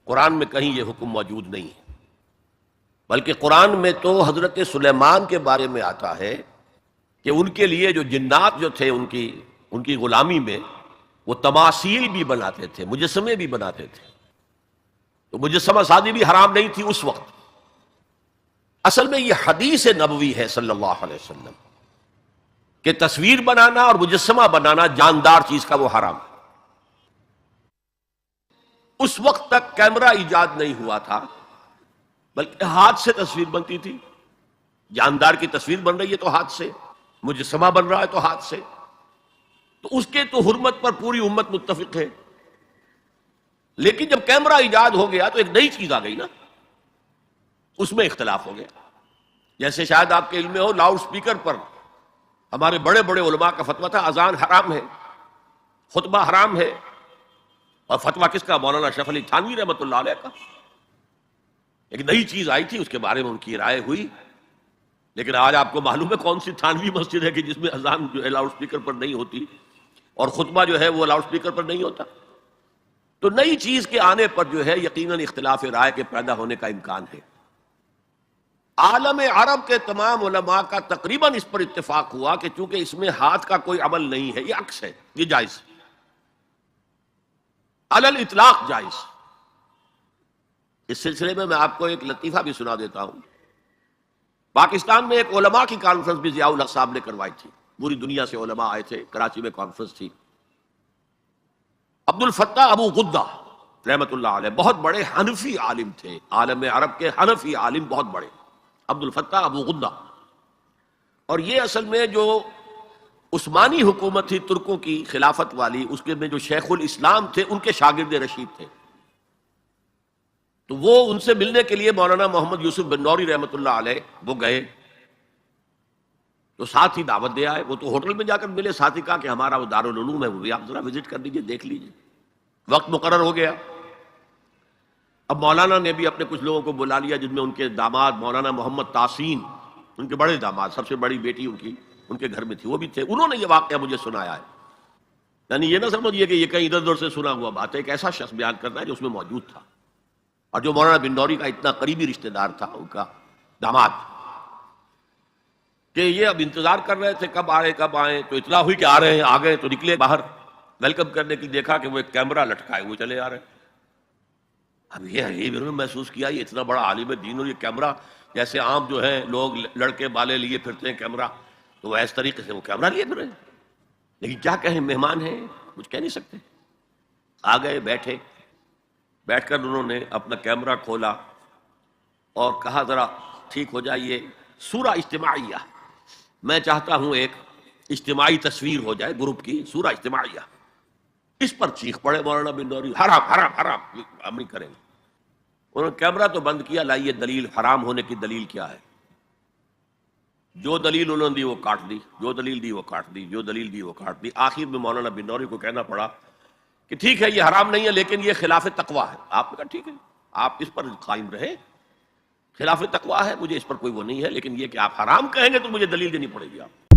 قرآن میں کہیں یہ حکم موجود نہیں ہے، بلکہ قرآن میں تو حضرت سلیمان کے بارے میں آتا ہے کہ ان کے لیے جو جنات جو تھے ان کی غلامی میں وہ تماثیل بھی بناتے تھے، مجسمے بھی بناتے تھے، تو مجسمہ سازی بھی حرام نہیں تھی اس وقت۔ اصل میں یہ حدیث نبوی ہے صلی اللہ علیہ وسلم کہ تصویر بنانا اور مجسمہ بنانا جاندار چیز کا وہ حرام ہے۔ اس وقت تک کیمرہ ایجاد نہیں ہوا تھا، بلکہ ہاتھ سے تصویر بنتی تھی۔ جاندار کی تصویر بن رہی ہے تو ہاتھ سے، مجسمہ بن رہا ہے تو ہاتھ سے، تو اس کے تو حرمت پر پوری امت متفق ہے۔ لیکن جب کیمرہ ایجاد ہو گیا تو ایک نئی چیز آ گئی نا، اس میں اختلاف ہو گیا۔ جیسے شاید آپ کے علم میں ہو، لاؤڈ سپیکر پر ہمارے بڑے بڑے علماء کا فتویٰ تھا اذان حرام ہے، خطبہ حرام ہے، اور فتویٰ کس کا؟ مولانا شرف علی تھانوی رحمۃ اللہ علیہ کا۔ ایک نئی چیز آئی تھی، اس کے بارے میں ان کی رائے ہوئی، لیکن آج آپ کو معلوم ہے کون سی تھانوی مسجد ہے کہ جس میں اذان جو ہے لاؤڈ سپیکر پر نہیں ہوتی اور خطبہ جو ہے وہ لاؤڈ سپیکر پر نہیں ہوتا۔ تو نئی چیز کے آنے پر جو ہے یقیناً اختلاف رائے کے پیدا ہونے کا امکان ہے۔ عالم عرب کے تمام علماء کا تقریباً اس پر اتفاق ہوا کہ چونکہ اس میں ہاتھ کا کوئی عمل نہیں ہے، یہ عکس ہے، یہ جائز ہے، علی الاطلاق جائز۔ اس سلسلے میں آپ کو ایک لطیفہ بھی سنا دیتا ہوں۔ پاکستان میں ایک علماء کی کانفرنس بھی ضیاء الحق صاحب نے کروائی تھی، پوری دنیا سے علماء آئے تھے، کراچی میں کانفرنس تھی۔ عبد الفتاح ابو غدہ رحمۃ اللہ علیہ بہت بڑے حنفی عالم تھے، عالم عرب کے حنفی عالم بہت بڑے، عبد الفتاح ابو غدہ۔ اور یہ اصل میں جو عثمانی حکومت تھی ترکوں کی خلافت والی، اس کے میں جو شیخ الاسلام تھے ان کے شاگرد رشید تھے، تو وہ ان سے ملنے کے لیے مولانا محمد یوسف بن نوری رحمۃ اللہ علیہ وہ گئے، تو ساتھ ہی دعوت دے آئے۔ وہ تو ہوٹل میں جا کر ملے، ساتھ ہی کہا کہ ہمارا وہ دارالعلوم ہے، وہ بھی آپ ذرا وزٹ کر لیجیے، دیکھ لیجیے۔ وقت مقرر ہو گیا۔ اب مولانا نے بھی اپنے کچھ لوگوں کو بلا لیا، جن میں ان کے داماد مولانا محمد تحسین، ان کے بڑے داماد، سب سے بڑی بیٹی ان کے گھر میں تھی، وہ بھی تھے۔ انہوں نے یہ واقعہ مجھے سنایا ہے، یعنی یہ نہ سمجھیے کہ یہ کہیں ادھر ادھر سے سنا ہوا بات ہے، ایک ایسا شخص بیان کرتا ہے جو اس میں موجود تھا، اور جو مولانا بن نوری کا اتنا قریبی رشتہ دار تھا، ان کا داماد، کہ یہ اب انتظار کر رہے تھے کب آئیں، تو اطلاع ہوئی کہ آ رہے ہیں، آ گئے تو نکلے باہر ویلکم کرنے کی، دیکھا کہ وہ ایک کیمرہ لٹکائے ہوئے چلے آ رہے ہیں۔ اب یہ انہوں نے محسوس کیا یہ اتنا بڑا عالم دین اور یہ کیمرہ، جیسے عام جو ہے لوگ لڑکے بالے لیے پھرتے ہیں کیمرہ، تو اس طریقے سے وہ کیمرہ لیے پھرے، لیکن کیا کہیں، مہمان ہیں، کچھ کہہ نہیں سکتے۔ آ گئے، بیٹھ کر انہوں نے اپنا کیمرہ کھولا اور کہا ذرا ٹھیک ہو جائیے، سورہ اجتماعیہ، میں چاہتا ہوں ایک اجتماعی تصویر ہو جائے گروپ کی، سورہ اجتماعیہ۔ اس پر چیخ پڑے مولانا بن نوری، حرام حرام حرام، ہم نہیں کریں گے۔ انہوں نے کیمرہ تو بند کیا، لائیے دلیل، حرام ہونے کی دلیل کیا ہے؟ جو دلیل انہوں نے دی وہ کاٹ دی، جو دلیل دی وہ کاٹ دی، جو دلیل دی وہ کاٹ دی۔ آخر میں مولانا بن نوری کو کہنا پڑا کہ ٹھیک ہے یہ حرام نہیں ہے، لیکن یہ خلاف تقویٰ ہے۔ آپ نے کہا ٹھیک ہے، آپ اس پر قائم رہے، خلاف تقویٰ ہے، مجھے اس پر کوئی وہ نہیں ہے، لیکن یہ کہ آپ حرام کہیں گے تو مجھے دلیل دینی پڑے گی آپ